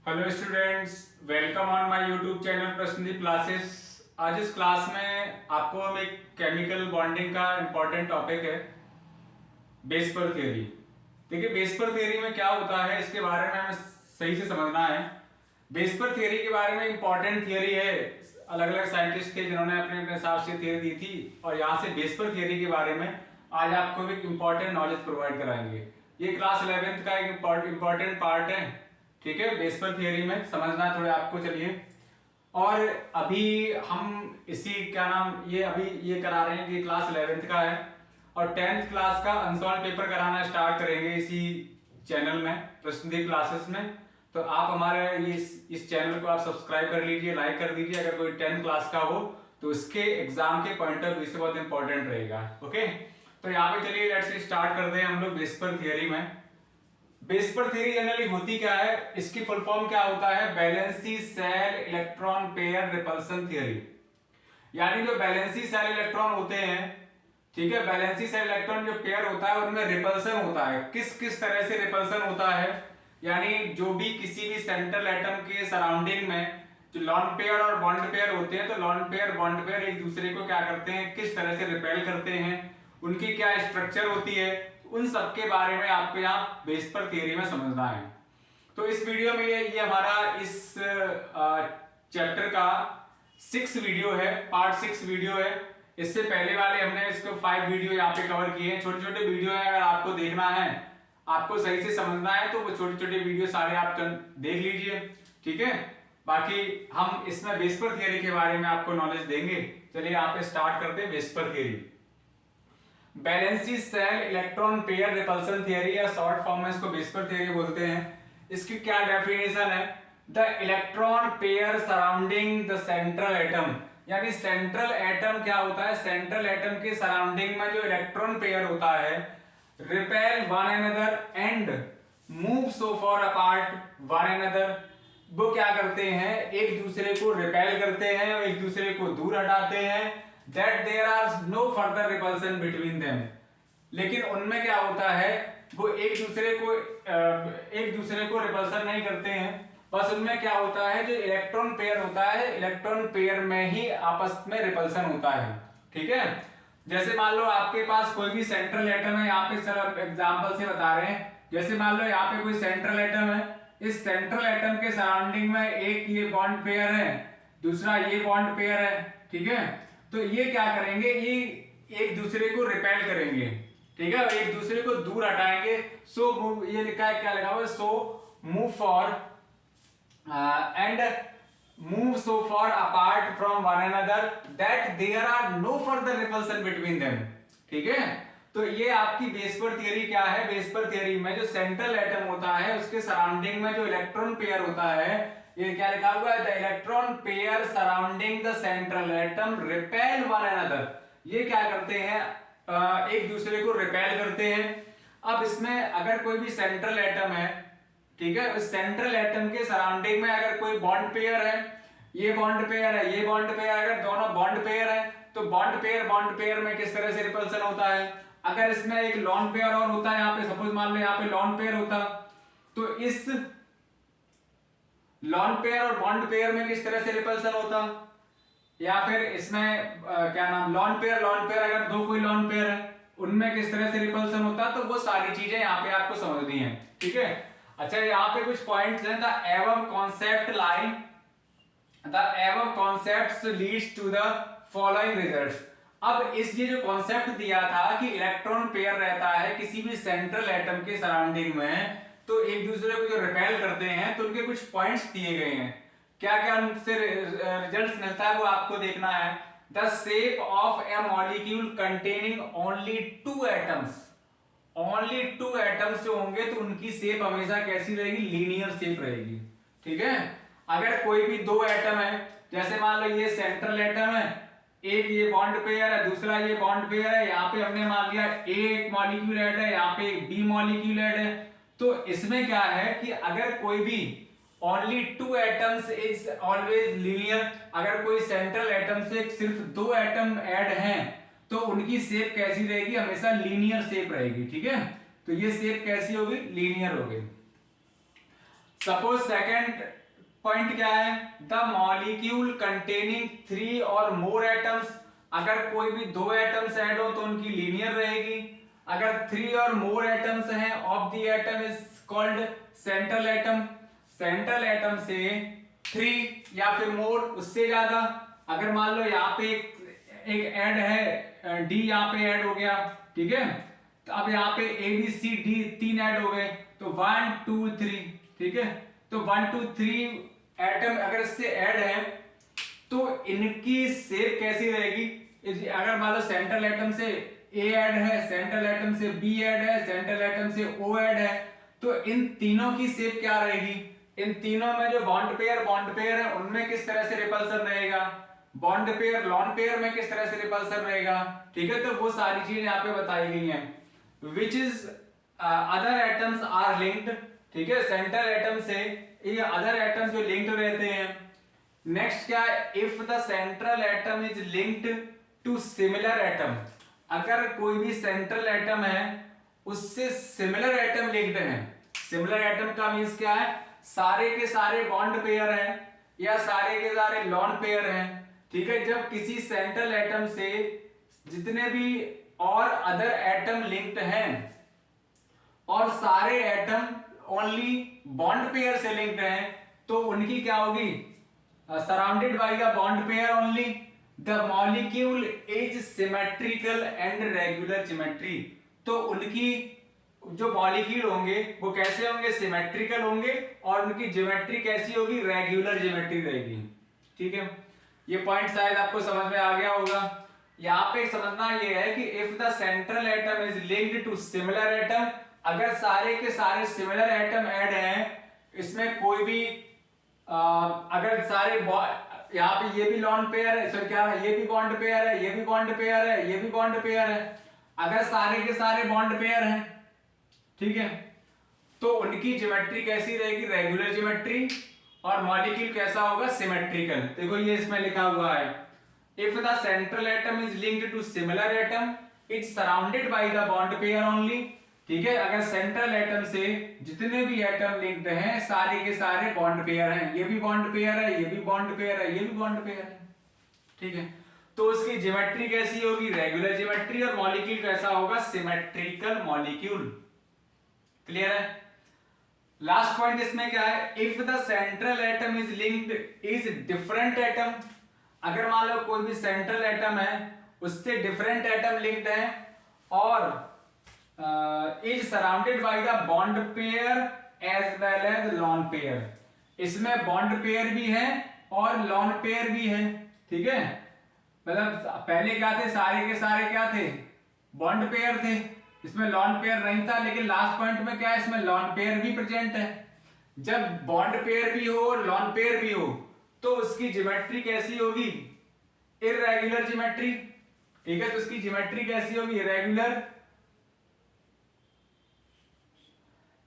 Hello students, welcome on my YouTube channel Prashnadeep classes. आज इस class में आपको हम एक केमिकल बॉन्डिंग का इम्पोर्टेंट टॉपिक है बेस पेयर थ्योरी। देखिए, बेस पेयर थ्योरी में क्या होता है इसके बारे में हमें सही से समझना है। बेस पेयर थ्योरी के बारे में इम्पोर्टेंट थ्योरी है, अलग अलग साइंटिस्ट थे जिन्होंने अपने अपने हिसाब से थ्योरी दी थी, और यहाँ से बेस पेयर थ्योरी के बारे में आज आपको एक इम्पोर्टेंट नॉलेज प्रोवाइड कराएंगे। ये क्लास 11th का एक इम्पोर्टेंट पार्ट है, ठीक है। बेस पेयर थ्योरी में समझना थोड़े आपको। चलिए, और अभी हम इसी क्या नाम ये अभी ये करा रहे हैं कि क्लास 11th का है, और 10th क्लास का अनसॉल्व पेपर कराना स्टार्ट करेंगे इसी चैनल में, प्रश्नदीप क्लासेस में। तो आप हमारे इस चैनल को आप सब्सक्राइब कर लीजिए, लाइक कर दीजिए। अगर कोई 10th क्लास का हो तो उसके एग्जाम के पॉइंट ऑफ व्यू से बहुत इंपॉर्टेंट रहेगा। ओके, तो यहाँ पे चलिए लेट्स स्टार्ट करते हैं हम लोग बेस पेयर थ्योरी में। बेस पेयर थ्योरी जनरली होती क्या है, इसकी फुल फॉर्म क्या होता है? Valency cell electron pair repulsion theory. यानी जो वैलेंसी सेल इलेक्ट्रॉन होते हैं, ठीक है, वैलेंसी सेल इलेक्ट्रॉन जो पेयर होता है उनमें रिपल्सन होता है। किस किस तरह से रिपल्सन होता है? यानी जो भी किसी भी सेंट्रल एटम के सराउंडिंग में जो लॉन पेयर और बॉन्ड पेयर होते हैं, तो लॉन पेयर बॉन्ड पेयर एक दूसरे को क्या करते हैं, किस तरह से रिपेल करते हैं, उनकी क्या स्ट्रक्चर होती है, उन सब के बारे में आपको यहाँ बेस पेयर थ्योरी में समझना है। तो इस वीडियो में ये हमारा इस चैप्टर का 6 वीडियो है, पार्ट 6 वीडियो है। इससे पहले वाले हमने इसको 5 वीडियो यहाँ पे कवर किए हैं। छोटे छोटे वीडियो है, अगर आपको देखना है, आपको सही से समझना है तो वो छोटे छोटे वीडियो सारे आप देख लीजिए, ठीक है। बाकी हम इसमें बेस पेयर थ्योरी के बारे में आपको नॉलेज देंगे। चलिए आप स्टार्ट करते हैं base pair theory. Valency cell electron pair repulsion theory, या शॉर्ट फॉर्म में इसको बेस पेयर थ्योरी बोलते हैं। इसकी क्या डेफिनेशन है? The electron pair surrounding the central atom. यानी सेंट्रल एटम क्या होता है, सेंट्रल एटम के सराउंडिंग में जो इलेक्ट्रॉन पेयर होता है, repel one another and move so far apart one another. वो क्या करते हैं, एक दूसरे को रिपेल करते हैं और एक दूसरे को दूर हटाते हैं। that there are no further repulsion between them। लेकिन उनमें क्या होता है, वो एक दूसरे को रिपल्सन नहीं करते हैं। बस उनमें क्या होता है, जो इलेक्ट्रॉन पेयर होता है, इलेक्ट्रॉन पेयर में ही आपस में रिपल्सन होता है, ठीक है। जैसे मान लो आपके पास कोई भी सेंट्रल एटम है, यहाँ पे सर एग्जांपल से बता रहे हैं। जैसे मान लो यहाँ पे कोई सेंट्रल एटम है, इस सेंट्रल एटम के सराउंडिंग में एक ये बॉन्ड पेयर है, दूसरा ये बॉन्ड पेयर है, ठीक है। तो ये क्या करेंगे, ये एक दूसरे को रिपेल करेंगे, ठीक है, एक दूसरे को दूर हटाएंगे। सो मूव, ये लिखा है, क्या लिखा हुआ है, so move far and move so far apart from one another that there are no further repulsion between them, ठीक है। तो ये आपकी बेस पेयर थ्योरी क्या है? बेस पेयर थ्योरी में जो सेंट्रल एटम होता है उसके सराउंडिंग में जो इलेक्ट्रॉन पेयर होता है, ये क्या लिखा हुआ है, the electron pair surrounding the central atom repel one another. ये क्या करते हैं, एक दूसरे को रिपेल करते हैं। अब इसमें अगर कोई भी सेंट्रल एटम है, ठीक है, उस सेंट्रल एटम के सराउंडिंग में अगर कोई बॉन्ड पेयर है, ये बॉन्ड पेयर है, ये बॉन्ड पेयर, अगर दोनों बॉन्ड पेयर है, तो बॉन्ड पेयर में किस तरह से रिपल्सन होता है। अगर इसमें एक लॉन पेयर और होता है, यहाँ पे सपोज मान लो यहाँ पे लॉन पेयर होता, तो इस लॉन पेयर और बॉन्ड पेयर में किस तरह से रिपल्सन होता, या फिर इसमें क्या नाम, लॉन पेयर अगर दो कोई लॉन पेयर है उनमें किस तरह से रिपल्सन होता। तो वो सारी चीजें यहाँ पे आपको समझनी है, ठीक है। अच्छा, यहाँ पे कुछ पॉइंट्स हैं। The above concept line, the above concepts leads to the following results. अब इस ये जो कॉन्सेप्ट दिया था कि इलेक्ट्रॉन पेयर रहता है किसी भी सेंट्रल एटम के सराउंडिंग में, तो एक दूसरे को जो रिपेल करते हैं, तो उनके कुछ पॉइंट्स दिए गए हैं। क्या क्या उनसे रिजल्ट्स मिलता है वो आपको देखना है। The shape of A molecule containing only two atoms, only two atoms जो होंगे तो उनकी शेप हमेशा कैसी रहेगी, लीनियर शेप रहेगी, ठीक है। अगर कोई भी दो एटम है, जैसे मान लो ये सेंट्रल एटम है, एक ये बॉन्ड पेयर है, दूसरा ये बॉन्ड पेयर है, यहाँ पे हमने मान लिया ए एक मॉलिक्यूल ऐड है, यहाँ पे बी मॉलिक्यूल ऐड है। तो इसमें क्या है कि अगर कोई भी only two atoms is always linear, अगर कोई सेंट्रल एटम से सिर्फ दो एटम ऐड हैं तो उनकी शेप कैसी रहेगी, हमेशा लीनियर शेप रहेगी, ठीक है। तो ये शेप कैसी होगी, लीनियर होगी। सपोज सेकंड पॉइंट क्या है, द मॉलिक्यूल कंटेनिंग 3 और मोर एटम्स, अगर कोई भी 2 एटम्स ऐड हो तो उनकी लीनियर रहेगी। अगर 3 और मोर एटम्स हैं of the atom is called central atom. Central atom से 3 या फिर मोर उससे ज्यादा, अगर मान लो यहाँ पे एक ऐड है, डी यहाँ पे ऐड हो गया, ठीक है, तो अब यहाँ पे A B C D 3 add हो गए, तो 1 2 3, ठीक है, तो 1 2 3 एटम अगर इससे ऐड है तो इनकी शेप कैसी रहेगी। अगर मान लो सेंट्रल एटम से ए ऐड है, सेंट्रल एटम से बी ऐड है, सेंट्रल एटम से ओ ऐड है, तो इन तीनों की शेप क्या रहेगी। इन तीनों में जो बॉन्ड पेयर है उनमें किस तरह से रिपल्सन रहेगा, बॉन्ड पेयर लॉन पेयर में किस तरह से रिपल्सन रहेगा, ठीक है, तो वो सारी चीजें यहाँ पे बताई गई हैं। Which is other atoms are linked, ठीक है, सेंट्रल एटम से ये अदर एटम जो लिंक्ड रहते हैं। नेक्स्ट क्या है, if the central atom is linked to similar atom, अगर कोई भी सेंट्रल एटम है उससे सिमिलर एटम लिंक्ड है। सिमिलर एटम का मींस क्या है, सारे के सारे बॉन्ड पेयर हैं या सारे के सारे लॉन पेयर हैं, ठीक है। जब किसी सेंट्रल एटम से जितने भी और अदर एटम लिंक्ड हैं और सारे एटम ओनली बॉन्ड पेयर से लिंक्ड हैं, तो उनकी क्या होगी, surrounded by the bond pair only, the molecule is symmetrical and regular geometry. तो उनकी जो मॉलिक्यूल होंगे वो कैसे होंगे, सिमेट्रिकल होंगे, और उनकी ज्योमेट्री कैसी होगी, रेगुलर ज्योमेट्री रहेगी, ठीक है। ये पॉइंट शायद आपको समझ में आ गया होगा। यहाँ पे समझना ये है कि if the central atom is linked to similar atom, अगर सारे के सारे सिमिलर एटम ऐड हैं, इसमें कोई भी अगर सारे यहाँ पे ये भी लॉन पेयर है, सर क्या है, ये भी बॉन्ड पेयर है, ये भी बॉन्ड पेयर है, ये भी बॉन्ड पेयर है, अगर सारे के सारे बॉन्ड पेयर हैं, ठीक है, तो उनकी ज्योमेट्री कैसी रहेगी, रेगुलर ज्योमेट्री, और मॉलिक्यूल कैसा होगा, सिमेट्रिकल। देखो ये इसमें लिखा हुआ है, if the central atom is linked to similar atom it's surrounded by the bond pair only, ठीक है। अगर सेंट्रल एटम से जितने भी एटम लिंक्ड हैं सारे के सारे बॉन्ड पेयर हैं, ये भी बॉन्ड पेयर है, ये भी बॉन्ड पेयर है, ये भी बॉन्ड पेयर है, ठीक है, तो उसकी ज्योमेट्री कैसी होगी, रेगुलर ज्योमेट्री, और मॉलिक्यूल कैसा होगा, सिमेट्रिकल मॉलिक्यूल। क्लियर है। लास्ट पॉइंट इसमें क्या है, if the central atom is linked is different atom, अगर मान लो कोई भी सेंट्रल एटम है उससे डिफरेंट एटम लिंक्ड है और is surrounded by the bond pair as well as lone pair, इसमें बॉन्ड पेयर भी है और लॉन पेयर भी है, ठीक है। मतलब पहले क्या थे, सारे के सारे क्या थे, बॉन्ड पेयर थे, इसमें लॉन पेयर नहीं था, लेकिन लास्ट पॉइंट में क्या है, इसमें लॉन पेयर भी प्रेजेंट है। जब बॉन्ड पेयर भी हो और लॉन पेयर भी हो तो उसकी ज्योमेट्री कैसी होगी, इररेगुलर ज्योमेट्री, ठीक है, तो उसकी ज्योमेट्री कैसी होगी,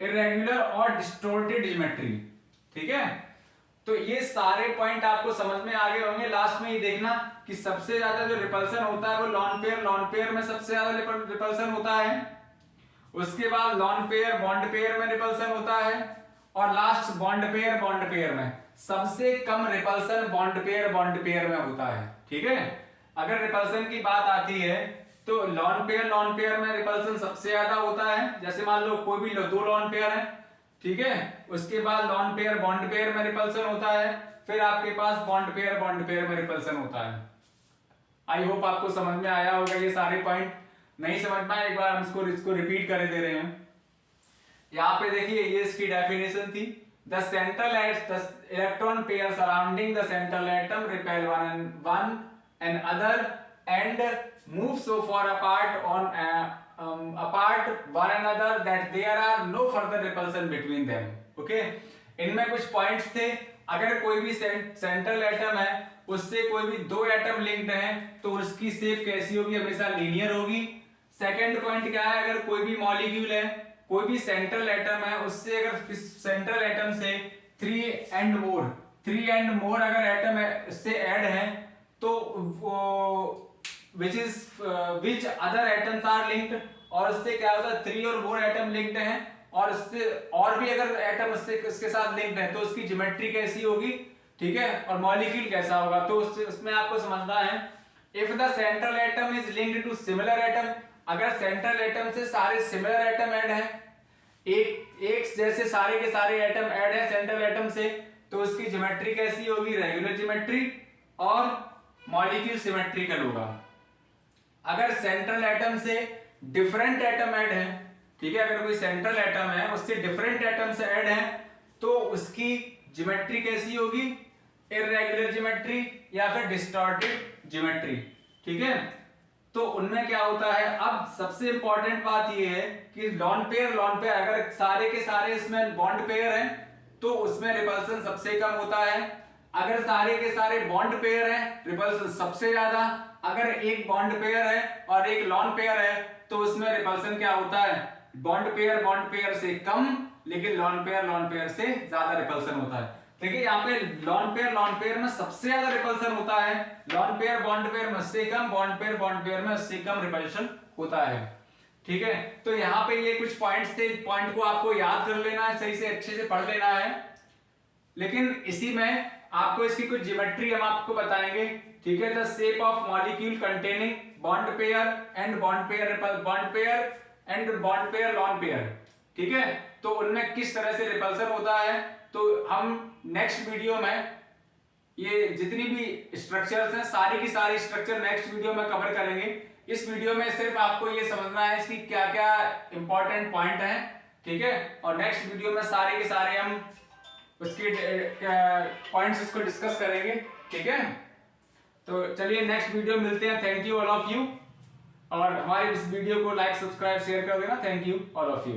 इररेगुलर और डिस्टोर्टेड ज्योमेट्री, ठीक है। तो ये सारे पॉइंट आपको समझ में आ गए होंगे। लास्ट में ये देखना कि सबसे ज्यादा जो रिपल्सन होता है वो लॉन पेयर में सबसे ज्यादा रिपल्सन होता है, उसके बाद लॉन पेयर बॉन्ड पेयर में रिपल्सन होता है, और लास्ट बॉन्ड पेयर में सबसे कम रिपल्सन बॉन्ड पेयर में होता है, ठीक है। अगर रिपल्सन की बात आती है तो लॉन पेयर में रिपल्सन सबसे ज्यादा होता है। जैसे मान लो कोई भी दो लॉन पेयर है, ठीक है, उसके बाद लॉन पेयर बॉन्ड पेयर में रिपल्सन होता है, फिर आपके पास बॉन्ड पेयर में रिपल्सन होता है। आई होप आपको समझ में आया होगा ये सारे पॉइंट। नहीं समझ में आया, एक बार हम इसको रिपीट कर दे रहे हैं। यहाँ पे देखिए ये इसकी डेफिनेशन थी, the central electron pair surrounding the central atom repel one and other and move so for apart one another that there are no further repulsion between them, okay। इनमें कुछ पॉइंट्स थे, अगर कोई भी सेंट्रल एटम है उससे कोई भी दो एटम लिंक्ड हैं तो उसकी शेप कैसी होगी, हमेशा लीनियर होगी। सेकंड पॉइंट क्या है, अगर कोई भी मॉलिक्यूल है, कोई भी सेंट्रल एटम है, उससे अगर सेंट्रल एटम से 3 एंड मोर अगर एटम से ऐड है तो which other atoms are linked, और उससे क्या होता है 3 और मोर एटम लिंक्ड हैं और उससे और भी अगर एटम उसके साथ लिंक्ड है तो उसकी ज्योमेट्री कैसी होगी, ठीक है, और मॉलिक्यूल कैसा होगा। तो उसमें आपको समझना है, if the central atom is linked to similar atom, अगर सेंट्रल एटम से सारे सिमिलर एटम ऐड हैं, एक जैसे सारे के सारे एटम ऐड हैं सेंट्रल एटम से, तो उसकी ज्योमेट्री कैसी होगी, रेगुलर ज्योमेट्री और मॉलिक्यूल सिमेट्रिकल होगा। अगर सेंट्रल एटम से डिफरेंट एटम ऐड है, ठीक है, अगर कोई सेंट्रल एटम है उससे डिफरेंट एटम से ऐड है, तो उसकी ज्योमेट्री कैसी होगी, इररेगुलर ज्योमेट्री या फिर डिस्टॉर्टेड ज्योमेट्री, ठीक है। तो उनमें क्या होता है, अब सबसे इंपॉर्टेंट बात यह है कि लॉन पेयर अगर सारे के सारे इसमें बॉन्ड पेयर हैं तो उसमें रिपल्सन सबसे कम होता है। अगर सारे के सारे बॉन्ड पेयर हैं, रिपल्सन सबसे ज्यादा। अगर एक बॉन्ड पेयर है और एक लॉन पेयर है तो उसमें रिपल्सन क्या होता है, बॉन्ड पेयर से कम, लेकिन लॉन पेयर से ज्यादा रिपल्सन होता है। देखिए यहाँ पे लॉन पेयर में सबसे ज्यादा रिपल्सन होता है, लॉन पेयर बॉन्ड पेयर में उससे कम, बॉन्ड पेयर में उससे कम रिपल्सन होता है, ठीक है। तो यहाँ पे ये कुछ पॉइंट्स थे, पॉइंट को आपको याद कर लेना है, सही से अच्छे से पढ़ लेना है। लेकिन इसी में आपको इसकी कुछ ज्योमेट्री हम आपको बताएंगे, ठीक है। The shape of molecule containing bond pair and bond pair lone pair, ठीक है। तो उनमें किस तरह से रिपल्सन होता है, तो हम नेक्स्ट वीडियो में ये जितनी भी स्ट्रक्चर्स हैं सारी की सारी स्ट्रक्चर नेक्स्ट वीडियो में कवर करेंगे। इस वीडियो में सिर्फ आपको ये समझना है इसकी क्या क्या इंपॉर्टेंट पॉइंट हैं, ठीक है, और नेक्स्ट वीडियो में सारे के सारे हम उसके पॉइंट्स उसको डिस्कस करेंगे, ठीक है। तो चलिए नेक्स्ट वीडियो मिलते हैं। Thank you all of you, और हमारे इस वीडियो को लाइक सब्सक्राइब शेयर कर देना। Thank you all of you.